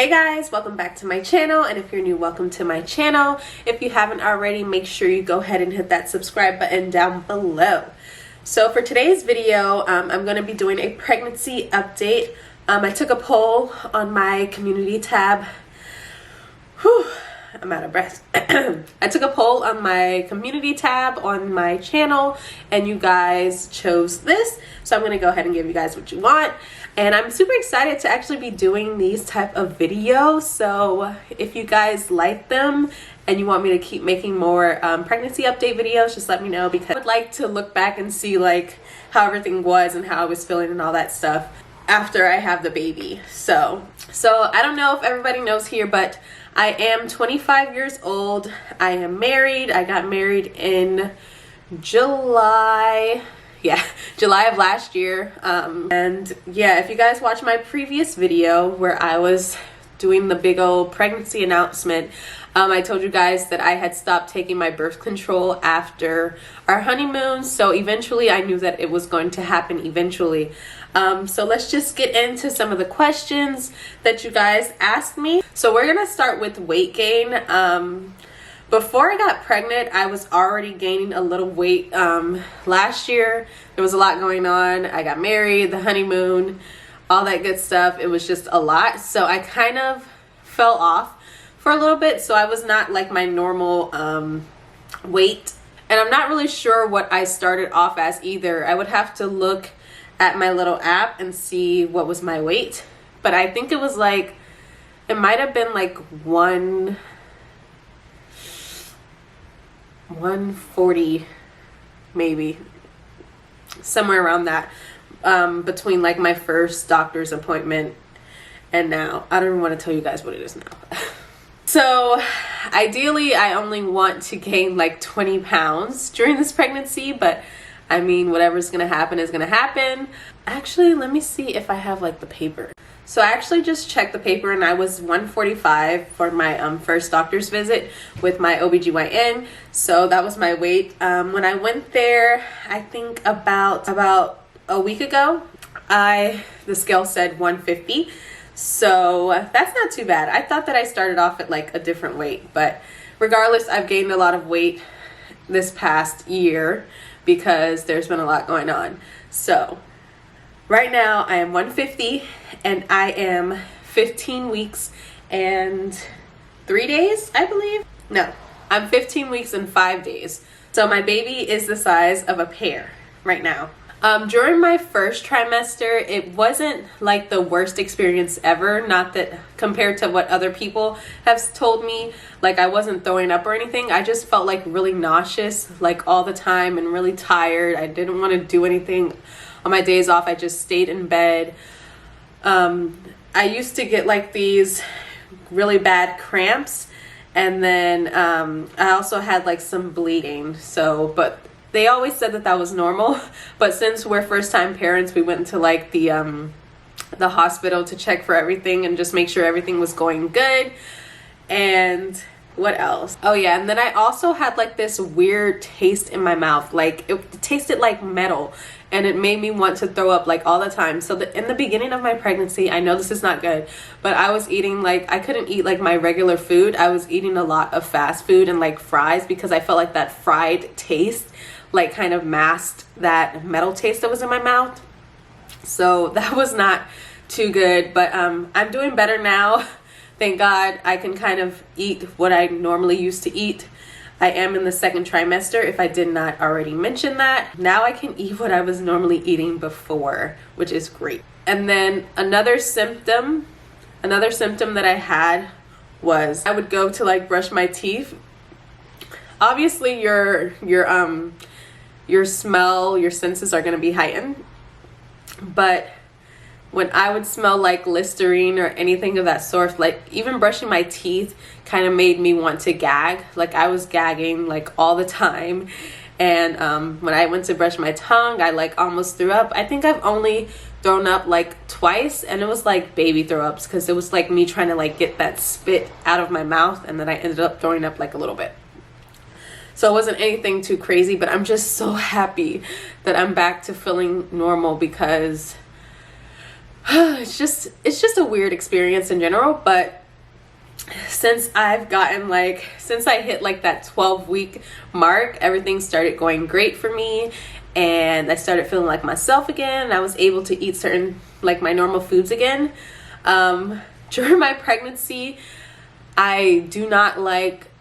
Hey guys, welcome back to my channel, and if you're new, welcome to my channel. If you haven't already, make sure you go ahead and hit that subscribe button down below. So for today's video, I'm going to be doing a pregnancy update. I took a poll on my community tab. Whew, I'm out of breath. I took a poll on my community tab on my channel, and you guys chose this. So I'm going to go ahead and give you guys what you want. And I'm super excited to actually be doing these type of videos. So if you guys like them and you want me to keep making more pregnancy update videos, just let me know, because I would like to look back and see like how everything was and how I was feeling and all that stuff after I have the baby. So I don't know if everybody knows here, but I am 25 years old. I am married. I got married in July of last year. And yeah, if you guys watch my previous video where I was doing the big old pregnancy announcement, I told you guys that I had stopped taking my birth control after our honeymoon. So eventually I knew that it was going to happen eventually. So let's just get into some of the questions that you guys asked me. So we're gonna start with weight gain. Before I got pregnant, I was already gaining a little weight. Last year, there was a lot going on. I got married, the honeymoon, all that good stuff. It was just a lot. So I kind of fell off for a little bit. So I was not like my normal weight. And I'm not really sure what I started off as either. I would have to look at my little app and see what was my weight. But I think it was like, it might have been like 140, maybe, somewhere around that, between like my first doctor's appointment and now. I don't even want to tell you guys what it is now. So ideally I only want to gain like 20 pounds during this pregnancy, but I mean, whatever's gonna happen is gonna happen. Actually, let me see if I have like the paper. So I actually just checked the paper, and I was 145 for my first doctor's visit with my OBGYN. So that was my weight. When I went there, I think about a week ago, the scale said 150. So that's not too bad. I thought that I started off at like a different weight, but regardless, I've gained a lot of weight this past year because there's been a lot going on. So right now I am 150 and I am 15 weeks and 3 days, I believe. No, I'm 15 weeks and 5 days. So my baby is the size of a pear right now. During my first trimester, it wasn't like the worst experience ever. Not that compared to what other people have told me, like I wasn't throwing up or anything. I just felt like really nauseous, like all the time, and really tired. I didn't want to do anything on my days off. I just stayed in bed. I used to get like these really bad cramps, and then I also had like some bleeding. But they always said that was normal. But since we're first-time parents, we went to like the hospital to check for everything and just make sure everything was going good. And what else? Oh yeah, and then I also had like this weird taste in my mouth. Like it tasted like metal, and it made me want to throw up like all the time. So in the beginning of my pregnancy, I know this is not good, but I was eating like, I couldn't eat like my regular food. I was eating a lot of fast food and like fries, because I felt like that fried taste like kind of masked that metal taste that was in my mouth. So that was not too good, but I'm doing better now. Thank God. I can kind of eat what I normally used to eat. I am in the second trimester, if I did not already mention that. Now I can eat what I was normally eating before, which is great. And then another symptom that I had was I would go to like brush my teeth. Obviously your smell, your senses are going to be heightened, but when I would smell like Listerine or anything of that sort, like even brushing my teeth kind of made me want to gag. Like I was gagging like all the time. And when I went to brush my tongue, I like almost threw up. I think I've only thrown up like twice, and it was like baby throw ups, because it was like me trying to like get that spit out of my mouth, and then I ended up throwing up like a little bit. So it wasn't anything too crazy, but I'm just so happy that I'm back to feeling normal, because it's just a weird experience in general. But since I hit like that 12-week mark, everything started going great for me, and I started feeling like myself again. I was able to eat certain, like, my normal foods again. During my pregnancy, I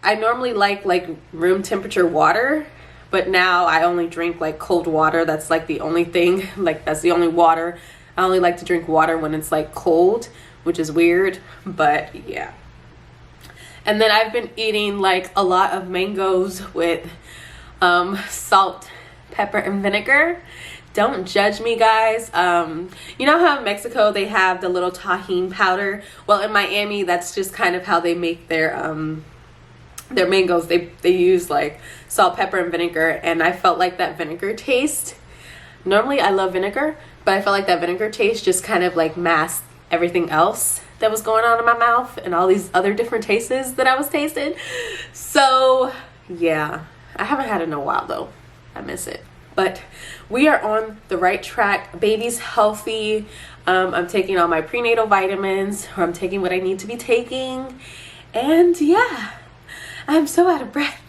normally like room temperature water, but now I only drink like cold water. That's like the only thing, like that's the only water. I only like to drink water when it's like cold, which is weird, but yeah. And then I've been eating like a lot of mangoes with salt, pepper, and vinegar. Don't judge me, guys. You know how in Mexico they have the little tahini powder? Well, in Miami, that's just kind of how they make their mangoes. They use like salt, pepper, and vinegar, and I felt like that vinegar taste. Normally, I love vinegar, but I felt like that vinegar taste just kind of like masked everything else that was going on in my mouth and all these other different tastes that I was tasting. So yeah, I haven't had it in a while though. I miss it. But we are on the right track. Baby's healthy. I'm taking all my prenatal vitamins, or I'm taking what I need to be taking. And yeah, I'm so out of breath.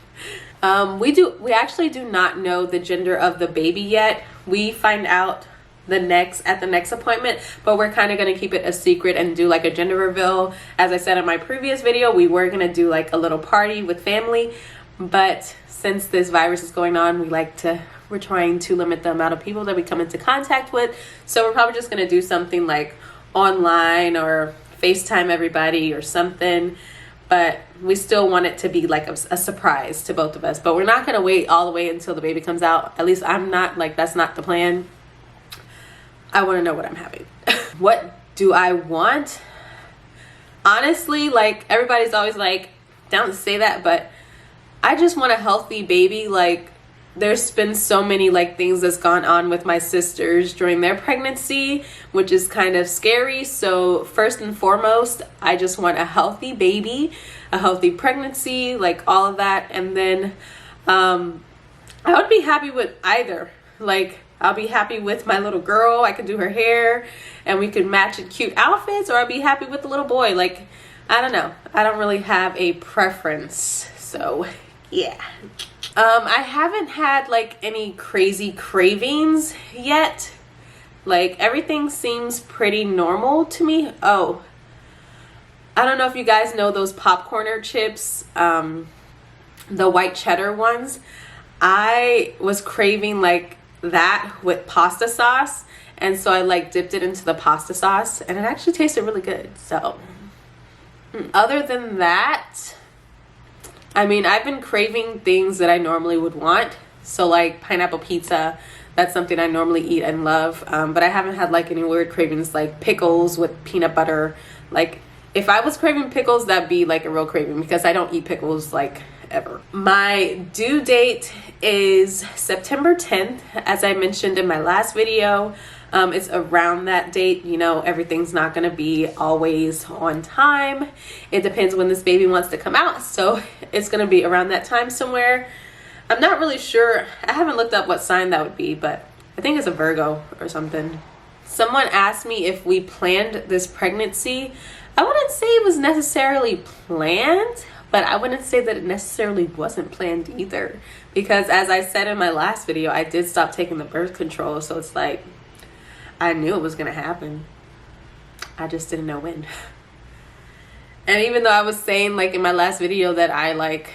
We actually do not know the gender of the baby yet. We find out at the next appointment, but we're kind of going to keep it a secret and do like a gender reveal. As I said in my previous video, we were going to do like a little party with family, but since this virus is going on, we're trying to limit the amount of people that we come into contact with. So we're probably just going to do something like online or FaceTime everybody or something. But we still want it to be like a surprise to both of us. But we're not going to wait all the way until the baby comes out. At least I'm not, like, that's not the plan. I want to know what I'm having. What do I want? Honestly, like, everybody's always like, don't say that, but I just want a healthy baby. Like, there's been so many like things that's gone on with my sisters during their pregnancy, which is kind of scary. So first and foremost, I just want a healthy baby, a healthy pregnancy, like all of that. And then I would be happy with either. Like, I'll be happy with my little girl. I could do her hair and we could match in cute outfits, or I'll be happy with the little boy. Like, I don't know. I don't really have a preference. So yeah. I haven't had like any crazy cravings yet. Like, everything seems pretty normal to me. Oh, I don't know if you guys know those popcorner chips, the white cheddar ones. I was craving like that with pasta sauce, and so I like dipped it into the pasta sauce, and it actually tasted really good. So other than that, I mean, I've been craving things that I normally would want. So like pineapple pizza, that's something I normally eat and love. But I haven't had like any weird cravings like pickles with peanut butter. Like, if I was craving pickles, that'd be like a real craving, because I don't eat pickles like ever. My due date is September 10th, as I mentioned in my last video. It's around that date. You know, everything's not going to be always on time. It depends when this baby wants to come out. So it's going to be around that time somewhere. I'm not really sure. I haven't looked up what sign that would be, but I think it's a Virgo or something. Someone asked me if we planned this pregnancy. I wouldn't say it was necessarily planned, but I wouldn't say that it necessarily wasn't planned either. Because as I said in my last video, I did stop taking the birth control. So it's like, I knew it was going to happen. I just didn't know when. And even though I was saying like in my last video that I like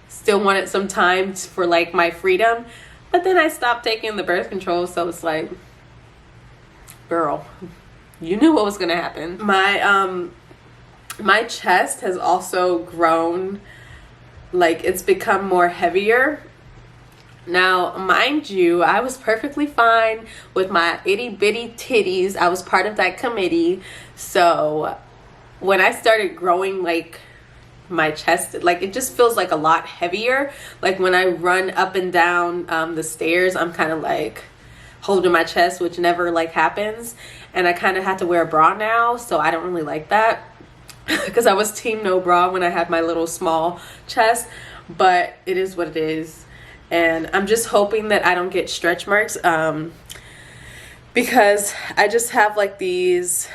still wanted some time for like my freedom, but then I stopped taking the birth control. So it's like, girl, you knew what was going to happen. My chest has also grown. Like, it's become more heavier. Now, mind you, I was perfectly fine with my itty bitty titties. I was part of that committee. So when I started growing, like, my chest, like, it just feels like a lot heavier. Like, when I run up and down the stairs, I'm kind of like holding my chest, which never like happens. And I kind of have to wear a bra now, so I don't really like that. Because I was team no bra when I had my little small chest. But it is what it is. And I'm just hoping that I don't get stretch marks. because I just have like these,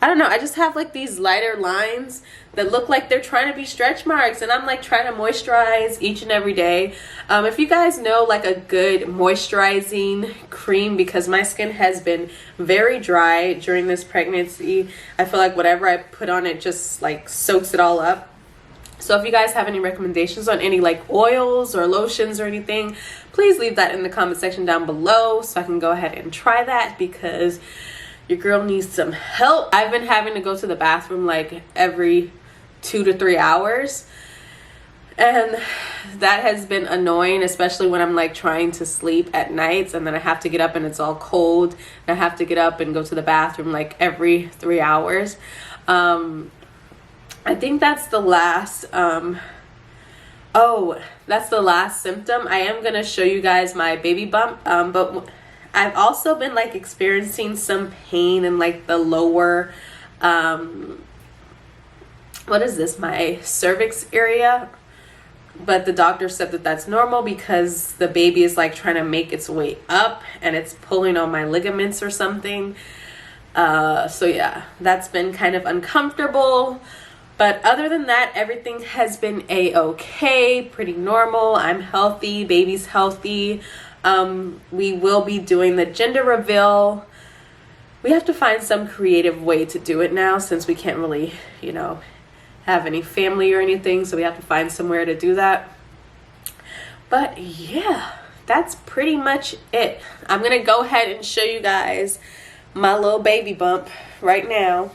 I don't know, I just have like these lighter lines that look like they're trying to be stretch marks, and I'm like trying to moisturize each and every day. If you guys know like a good moisturizing cream, because my skin has been very dry during this pregnancy. I feel like whatever I put on it just like soaks it all up. So if you guys have any recommendations on any like oils or lotions or anything, please leave that in the comment section down below so I can go ahead and try that, because your girl needs some help. I've been having to go to the bathroom like every 2 to 3 hours, and that has been annoying, especially when I'm like trying to sleep at nights, and then I have to get up and it's all cold, and I have to get up and go to the bathroom like every 3 hours. I think that's the last that's the last symptom. I am gonna show you guys my baby bump, but I've also been like experiencing some pain in like the lower what is this, my cervix area, but the doctor said that that's normal because the baby is like trying to make its way up and it's pulling on my ligaments or something. So yeah, that's been kind of uncomfortable. But other than that, everything has been a-okay, pretty normal. I'm healthy, baby's healthy. We will be doing the gender reveal. We have to find some creative way to do it now, since we can't really, you know, have any family or anything. So we have to find somewhere to do that. But yeah, that's pretty much it. I'm going to go ahead and show you guys my little baby bump right now.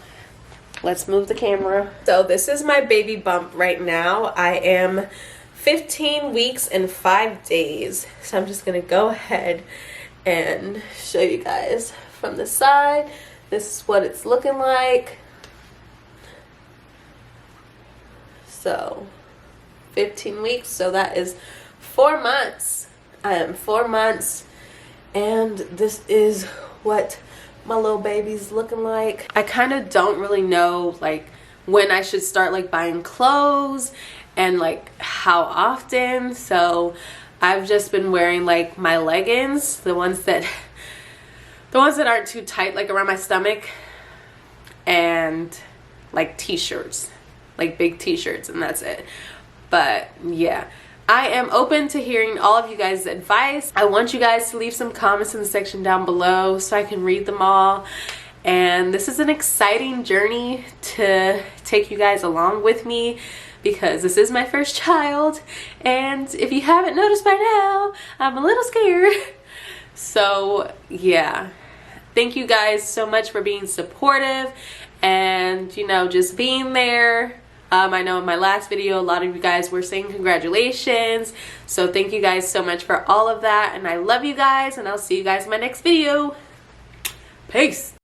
Let's move the camera. So this is my baby bump right now. I am 15 weeks and 5 days. So I'm just gonna go ahead and show you guys from the side. This is what it's looking like. So 15 weeks, so that is 4 months. I am 4 months, and this is what my little baby's looking like. I kind of don't really know like when I should start like buying clothes and like how often. So I've just been wearing like my leggings, the ones that aren't too tight like around my stomach, and like t-shirts, like big t-shirts, and that's it. But yeah, I am open to hearing all of you guys' advice. I want you guys to leave some comments in the section down below so I can read them all. And this is an exciting journey to take you guys along with me, because this is my first child. And if you haven't noticed by now, I'm a little scared. So yeah, thank you guys so much for being supportive and, you know, just being there. I know in my last video, a lot of you guys were saying congratulations. So thank you guys so much for all of that. And I love you guys, and I'll see you guys in my next video. Peace.